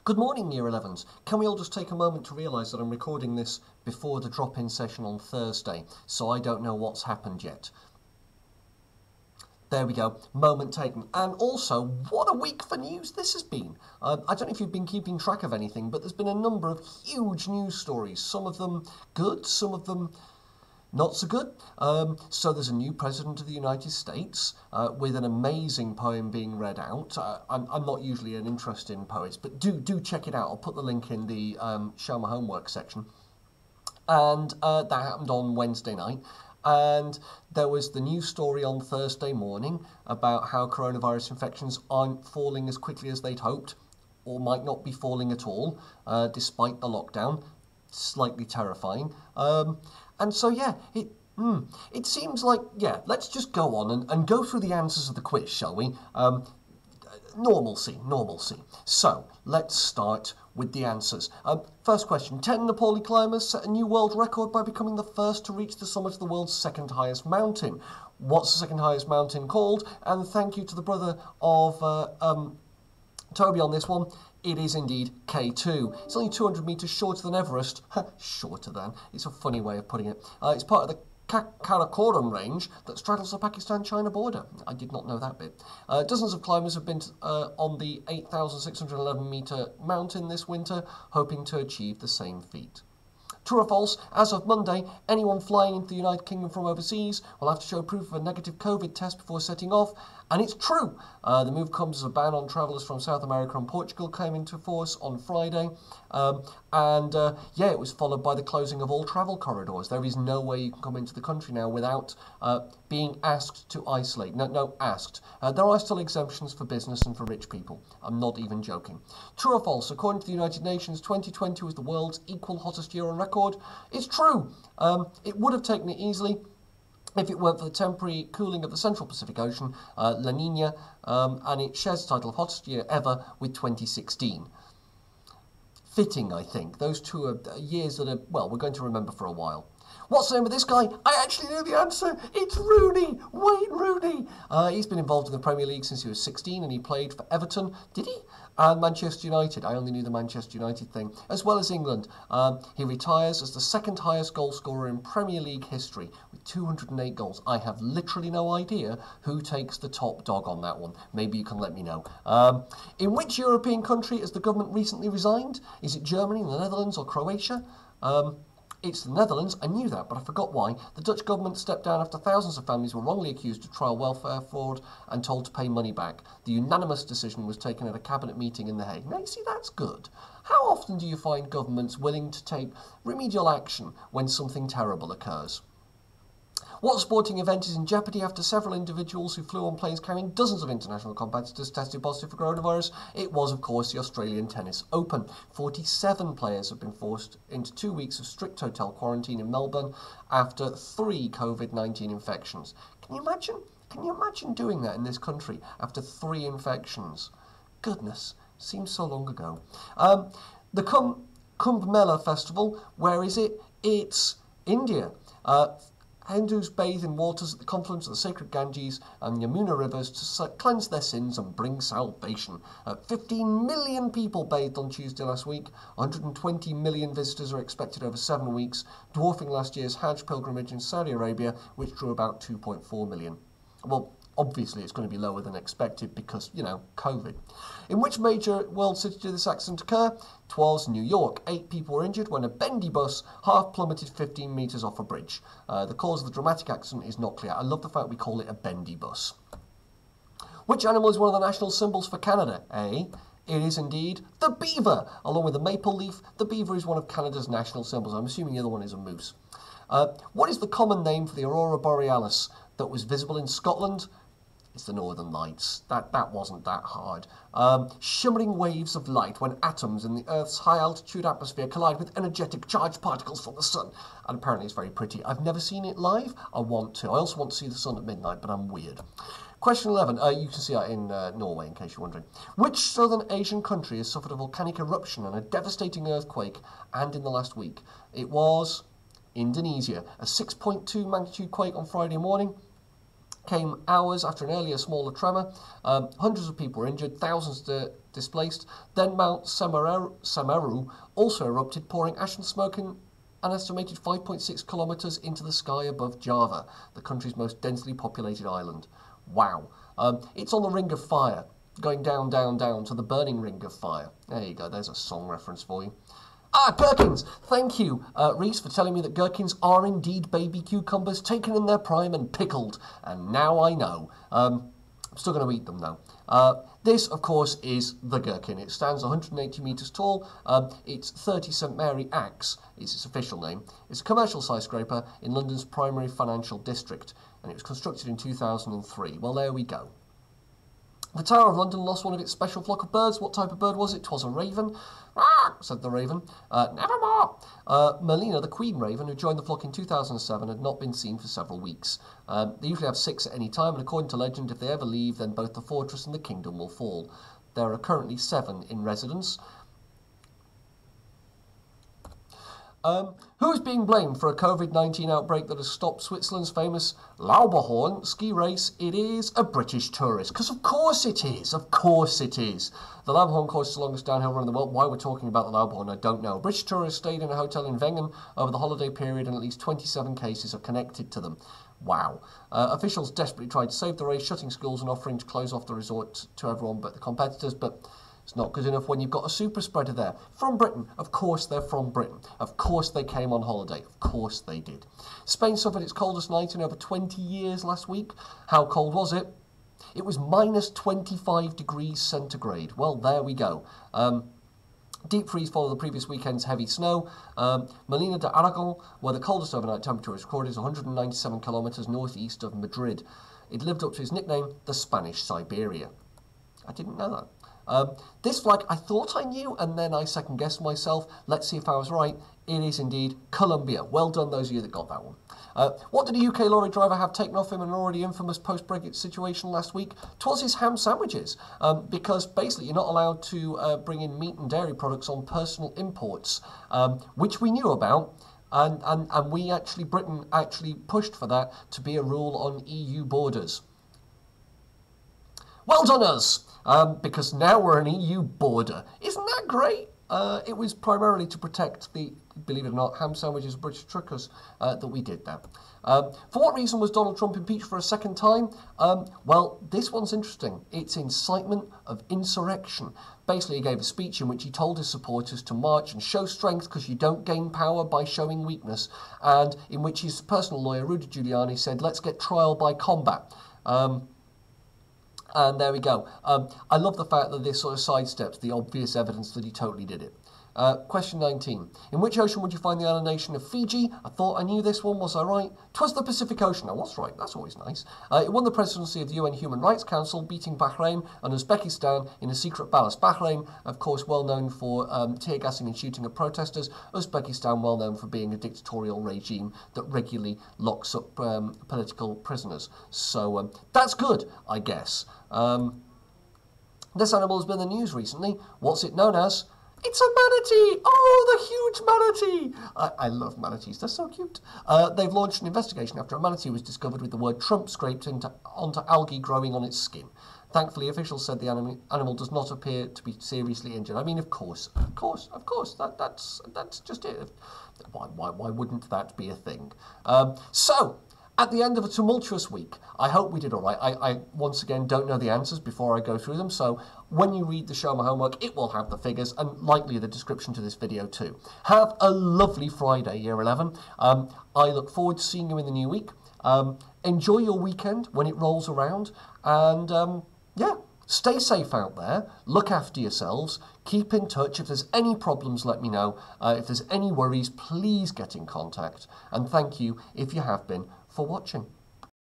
Good morning, Year 11s. Can we all just take a moment to realise that I'm recording this before the drop-in session on Thursday, so I don't know what's happened yet. There we go, moment taken. And also, what a week for news this has been. I don't know if you've been keeping track of anything, but there's been a number of huge news stories. Some of them good, some of them not so good. So there's a new president of the United States with an amazing poem being read out. I'm not usually an interest in poets, but do check it out. I'll put the link in the show my homework section. And that happened on Wednesday night. And there was the news story on Thursday morning about how coronavirus infections aren't falling as quickly as they'd hoped, or might not be falling at all, despite the lockdown. Slightly terrifying. And so, yeah, it seems like, yeah, let's just go on and go through the answers of the quiz, shall we? Normalcy. So, let's start with the answers. First question. 10 Nepali climbers set a new world record by becoming the first to reach the summit of the world's second highest mountain. What's the second highest mountain called? And thank you to the brother of Toby on this one. It is indeed K2. It's only 200 metres shorter than Everest. Shorter than. It's a funny way of putting it. It's part of the Karakoram range that straddles the Pakistan-China border. I did not know that bit. Dozens of climbers have been on the 8,611 metre mountain this winter, hoping to achieve the same feat. True or false, as of Monday, anyone flying into the United Kingdom from overseas will have to show proof of a negative COVID test before setting off, and it's true. The move comes as a ban on travellers from South America and Portugal came into force on Friday, yeah, it was followed by the closing of all travel corridors. There is no way you can come into the country now without being asked to isolate. No, asked. There are still exemptions for business and for rich people. I'm not even joking. True or false, according to the United Nations, 2020 was the world's equal hottest year on record. It's true. It would have taken it easily if it weren't for the temporary cooling of the Central Pacific Ocean, La Nina, and it shares the title of hottest year ever with 2016. Fitting, I think. Those two are years that are, well, we're going to remember for a while. What's the name of this guy? I actually knew the answer. It's Rooney. Wayne Rooney. He's been involved in the Premier League since he was 16 and he played for Everton. Did he? And Manchester United. I only knew the Manchester United thing. As well as England. He retires as the second highest goal scorer in Premier League history with 208 goals. I have literally no idea who takes the top dog on that one. Maybe you can let me know. In which European country has the government recently resigned? Is it Germany, the Netherlands or Croatia? It's the Netherlands. I knew that, but I forgot why. The Dutch government stepped down after thousands of families were wrongly accused of trial welfare fraud and told to pay money back. The unanimous decision was taken at a cabinet meeting in The Hague. Now, you see, that's good. How often do you find governments willing to take remedial action when something terrible occurs? What sporting event is in jeopardy after several individuals who flew on planes carrying dozens of international competitors tested positive for coronavirus? It was, of course, the Australian Tennis Open. 47 players have been forced into 2 weeks of strict hotel quarantine in Melbourne after 3 COVID-19 infections. Can you imagine? Can you imagine doing that in this country after 3 infections? Goodness, seems so long ago. The Kumbh Mela Festival, where is it? It's India. Hindus bathe in waters at the confluence of the sacred Ganges and Yamuna rivers to cleanse their sins and bring salvation. 15 million people bathed on Tuesday last week. 120 million visitors are expected over 7 weeks, dwarfing last year's Hajj pilgrimage in Saudi Arabia, which drew about 2.4 million. Well, obviously it's going to be lower than expected because, you know, COVID. In which major world city did this accident occur? 'Twas New York. 8 people were injured when a bendy bus half plummeted 15 metres off a bridge. The cause of the dramatic accident is not clear. I love the fact we call it a bendy bus. Which animal is one of the national symbols for Canada? A. It is indeed the beaver. Along with the maple leaf, the beaver is one of Canada's national symbols. I'm assuming the other one is a moose. What is the common name for the aurora borealis that was visible in Scotland? It's the Northern Lights. That wasn't that hard. Shimmering waves of light when atoms in the Earth's high-altitude atmosphere collide with energetic charged particles from the sun. And apparently it's very pretty. I've never seen it live. I want to. I also want to see the sun at midnight, but I'm weird. Question 11. You can see that in Norway, in case you're wondering. Which southern Asian country has suffered a volcanic eruption and a devastating earthquake, and in the last week? It was Indonesia. A 6.2 magnitude quake on Friday morning came hours after an earlier smaller tremor. Hundreds of people were injured, thousands displaced. Then Mount Semeru also erupted, pouring ash and smoke in an estimated 5.6 kilometres into the sky above Java, the country's most densely populated island. Wow. It's on the Ring of Fire, going down, down, down to the burning Ring of Fire. There you go, there's a song reference for you. Gherkins! Thank you, Reese, for telling me that gherkins are indeed baby cucumbers taken in their prime and pickled. And now I know. I'm still going to eat them, though. This, of course, is the gherkin. It stands 180 metres tall. It's 30 St Mary Axe, is its official name. It's a commercial skyscraper in London's primary financial district, and it was constructed in 2003. Well, there we go. The Tower of London lost one of its special flock of birds. What type of bird was it? 'Twas a raven. "Ah," said the raven. "Nevermore." Melina, the queen raven, who joined the flock in 2007, had not been seen for several weeks. They usually have 6 at any time, and according to legend, if they ever leave, then both the fortress and the kingdom will fall. There are currently 7 in residence. Who is being blamed for a COVID-19 outbreak that has stopped Switzerland's famous Lauberhorn ski race? It is a British tourist. Because of course it is. Of course it is. The Lauberhorn course is the longest downhill run in the world. Why we're talking about the Lauberhorn, I don't know. A British tourist stayed in a hotel in Wengen over the holiday period, and at least 27 cases are connected to them. Wow. Officials desperately tried to save the race, shutting schools and offering to close off the resort to everyone but the competitors, but it's not good enough when you've got a super spreader there. From Britain. Of course they're from Britain. Of course they came on holiday. Of course they did. Spain suffered its coldest night in over 20 years last week. How cold was it? It was minus 25 degrees centigrade. Well, there we go. Deep freeze followed the previous weekend's heavy snow. Molina de Aragon, where the coldest overnight temperature was recorded, is 197 kilometres northeast of Madrid. It lived up to its nickname, the Spanish Siberia. I didn't know that. This flag I thought I knew, and then I second-guessed myself. Let's see if I was right. It is indeed Colombia. Well done, those of you that got that one. What did a UK lorry driver have taken off him in an already infamous post-Brexit situation last week? 'Twas his ham sandwiches, because basically you're not allowed to bring in meat and dairy products on personal imports, which we knew about. And we actually, Britain actually pushed for that to be a rule on EU borders. Well done us! Because now we're an EU border. Isn't that great? It was primarily to protect the, believe it or not, ham sandwiches of British truckers that we did that. For what reason was Donald Trump impeached for a second time? Well, this one's interesting. It's incitement of insurrection. Basically, he gave a speech in which he told his supporters to march and show strength because you don't gain power by showing weakness, and in which his personal lawyer, Rudy Giuliani, said, let's get trial by combat. And there we go. I love the fact that this sort of sidesteps the obvious evidence that he totally did it. Question 19. In which ocean would you find the island nation of Fiji? I thought I knew this one, was I right? 'Twas the Pacific Ocean. I was right, that's always nice. It won the presidency of the UN Human Rights Council, beating Bahrain and Uzbekistan in a secret ballast. Bahrain, of course, well known for tear gassing and shooting at protesters. Uzbekistan, well known for being a dictatorial regime that regularly locks up political prisoners. So that's good, I guess. This animal has been in the news recently. What's it known as? It's a manatee! Oh, the huge manatee! I love manatees, they're so cute. They've launched an investigation after a manatee was discovered with the word Trump scraped onto algae growing on its skin. Thankfully, officials said the animal does not appear to be seriously injured. I mean, of course, that's just it. Why wouldn't that be a thing? So, at the end of a tumultuous week, I hope we did all right. I once again don't know the answers before I go through them, so when you read the Show My Homework, it will have the figures and likely the description to this video too. Have a lovely Friday, Year 11. I look forward to seeing you in the new week. Enjoy your weekend when it rolls around, and yeah, stay safe out there. Look after yourselves. Keep in touch. If there's any problems, let me know. If there's any worries, please get in contact. And thank you, if you have been, for watching.